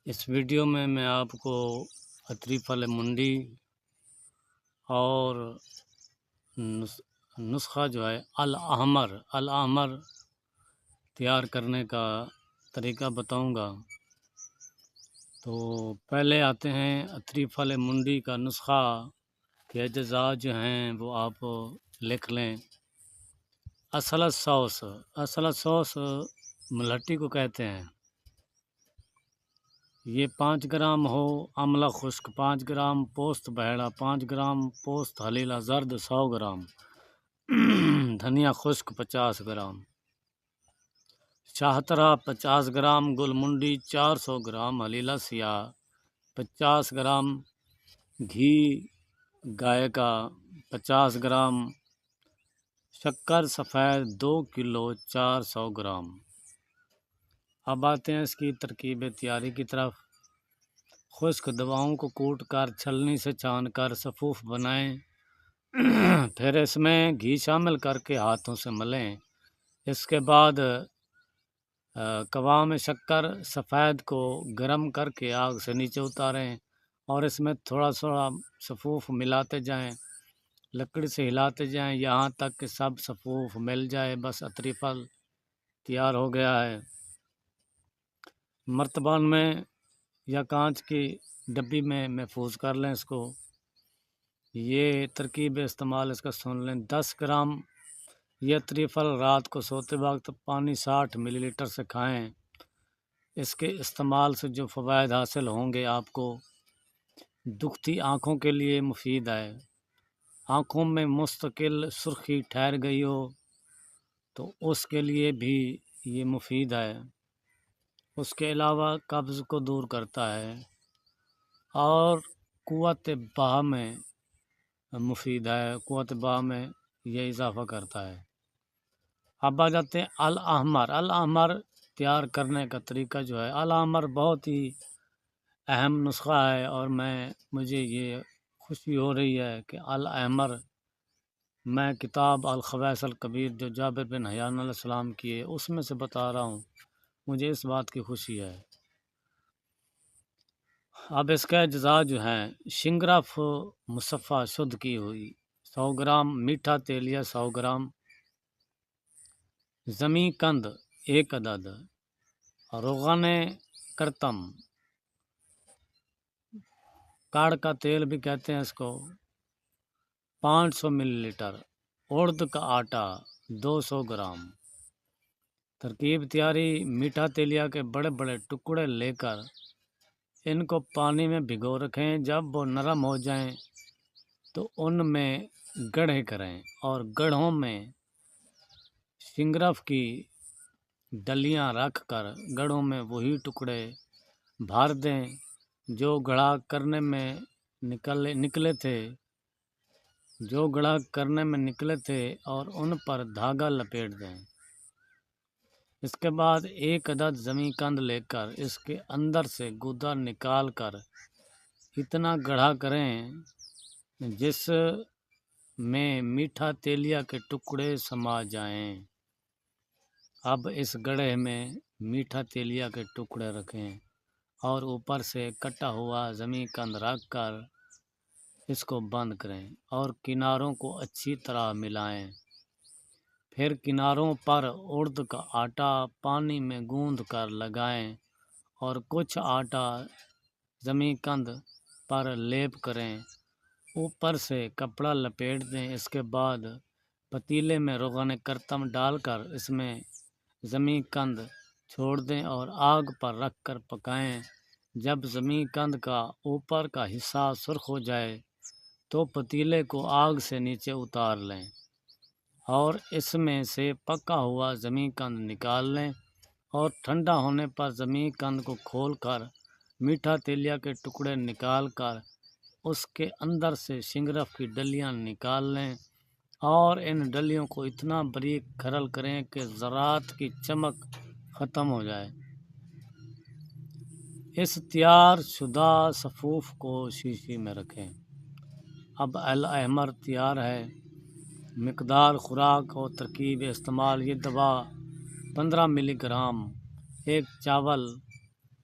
اس video میں آپ کو عطری پھل منڈی اور نسخہ جو ہے الاحمر تیار کرنے کا طریقہ بتاؤں گا۔ تو پہلے آتے ہیں عطری پھل منڈی کا نسخہ کے اجزاء جو ہیں وہ آپ لکھ لیں۔ اصل سوس ملہٹی کو کہتے ہیں۔ یہ 5 گرام ہو آملہ خشک، 5 گرام پوست بہیڑا، 5 گرام پوست حلیلہ زرد، 100 گرام دھنیا خشک، 50 گرام شاہترہ، 50 گرام گل منڈی، 400 گرام حلیلہ سیاہ، 50 گرام گھی گائے کا، 50 گرام شکر سفید، 2 کلو، 400 گرام۔ اب آتے ہیں اس کی ترکیب تیاری کی طرف۔ خشک دواؤں کو کوٹ کر چھلنی سے چھان کر صفوف بنائیں، پھر اس میں گھی شامل کر کے ہاتھوں سے ملیں۔ اس کے بعد کوا میں شکر سفید کو گرم کر کے آگ سے نیچے اتاریں اور اس میں تھوڑا تھوڑا صفوف ملاتے جائیں، لکڑی سے ہلاتے جائیں یہاں تک کہ سب صفوف مل جائے۔ بس عطری پھل تیار ہو گیا ہے۔ مرتبان میں یا کانچ کی ڈبی میں محفوظ کر لیں اس کو۔ یہ ترکیب استعمال اس کا سن لیں۔ 10 گرام یہ عطری پھل رات کو سوتے وقت پانی 60 ملی لیٹر سے کھائیں۔ اس کے استعمال سے جو فوائد حاصل ہوں گے آپ کو، دکھتی آنکھوں کے لیے مفید ہے۔ آنکھوں میں مستقل سرخی ٹھہر گئی ہو تو اس کے لیے بھی یہ مفید ہے۔ اس کے علاوہ قبض کو دور کرتا ہے اور قوت بہا میں مفید ہے، قوت بہا میں یہ اضافہ کرتا ہے۔ اب آ جاتے ہیں الاحمر تیار کرنے کا طریقہ جو ہے۔ الاحمر بہت ہی اہم نسخہ ہے اور مجھے یہ خوشی ہو رہی ہے کہ الاحمر میں کتاب الخبائث الکبیر جو جابر بن حیان علیہ السلام کی ہے اس میں سے بتا رہا ہوں، مجھے اس بات کی خوشی ہے۔ اب اس کا اجزاء جو ہیں: شنگرف مصفہ شدھ کی ہوئی 100 گرام، میٹھا تیلیہ 100 گرام، زمیں قند 1 عدد، روغن کرتم، کاڑ کا تیل بھی کہتے ہیں اس کو، 500 ملی لیٹر، اڑد کا آٹا 200 گرام۔ ترکیب تیاری: میٹھا تیلیہ کے بڑے بڑے ٹکڑے لے کر ان کو پانی میں بھگو رکھیں، جب وہ نرم ہو جائیں تو ان میں گڑھے کریں اور گڑھوں میں شنگرف کی ڈلیاں رکھ کر گڑھوں میں وہی ٹکڑے بھر دیں جو گڑھا کرنے میں نکلے تھے اور ان پر دھاگا لپیٹ دیں۔ اس کے بعد 1 عدد زمیں قند لے کر اس کے اندر سے گودا نکال کر اتنا گڑھا کریں جس میں میٹھا تیلیہ کے ٹکڑے سما جائیں۔ اب اس گڑھے میں میٹھا تیلیہ کے ٹکڑے رکھیں اور اوپر سے کٹا ہوا زمیں قند رکھ کر اس کو بند کریں اور کناروں کو اچھی طرح ملائیں۔ پھر کناروں پر اڑد کا آٹا پانی میں گوندھ کر لگائیں اور کچھ آٹا زمیں قند پر لیپ کریں، اوپر سے کپڑا لپیٹ دیں۔ اس کے بعد پتیلے میں روغن کرتم ڈال کر اس میں زمیں قند چھوڑ دیں اور آگ پر رکھ کر پکائیں۔ جب زمیں قند کا اوپر کا حصہ سرخ ہو جائے تو پتیلے کو آگ سے نیچے اتار لیں اور اس میں سے پکا ہوا زمیں قند نکال لیں اور ٹھنڈا ہونے پر زمیں قند کو کھول کر میٹھا تیلیہ کے ٹکڑے نکال کر اس کے اندر سے شنگرف کی ڈلیاں نکال لیں اور ان ڈلیوں کو اتنا باریک کھرل کریں کہ ذرات کی چمک ختم ہو جائے۔ اس تیار شدہ صفوف کو شیشی میں رکھیں۔ اب الاحمر تیار ہے۔ مقدار خوراک اور ترکیب استعمال: یہ دوا 15 ملی گرام، 1 چاول